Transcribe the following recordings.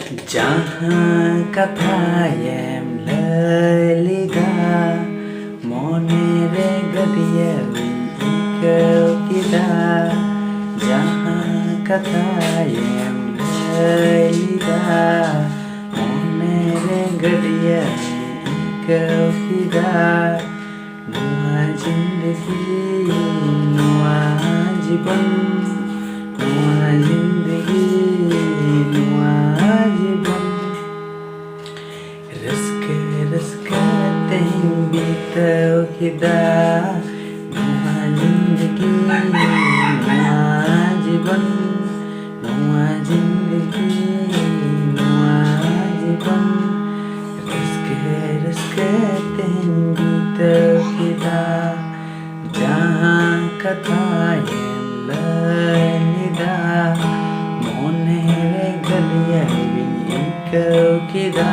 Jaha kathayam lalida monere gadiya ikaw kita. Jaha kathayam lalida monere gadiya ikaw kita. Nuwa zindagi nuwa jiban, nuwa zindagi nuwa jiban. Raska teng bitaw kita, nuwa zindagi nuwa jiban, nuwa zindagi nuwa jiban. Raska teng bitaw kita, jahan kathayam lalida monere gadiya ikaw kita.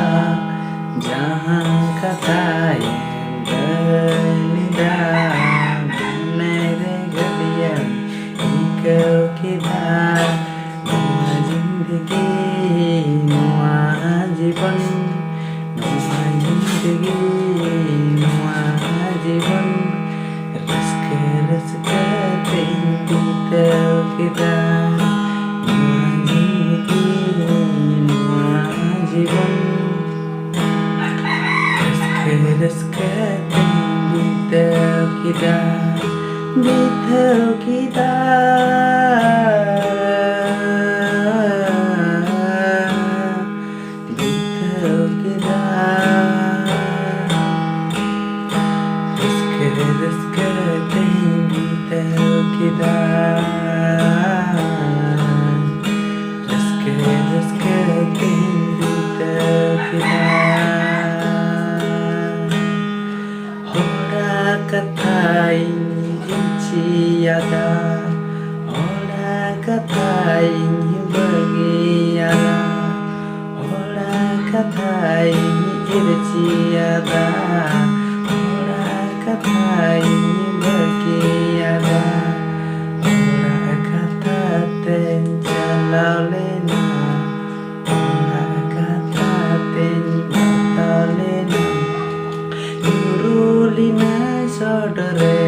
Jahan kathayam lalida monere gadiya ikaw kita. Nuwa zindagi nuwa jiban, nuwa zindagi nuwa jiban. Raska teng bitaw kita, nuwa zindagi nuwa jiban. Raska teng bitaw kita, bitaw kita. Bitaw kita. Raska teng bitaw kita. Raska teng bitaw kita. Hora kathain hinciada, hora kathain bagiada, hora kathain irciada, hora kathain bagiada, hora kathaten jalawlena, hora kathaten batalena. Lina sodore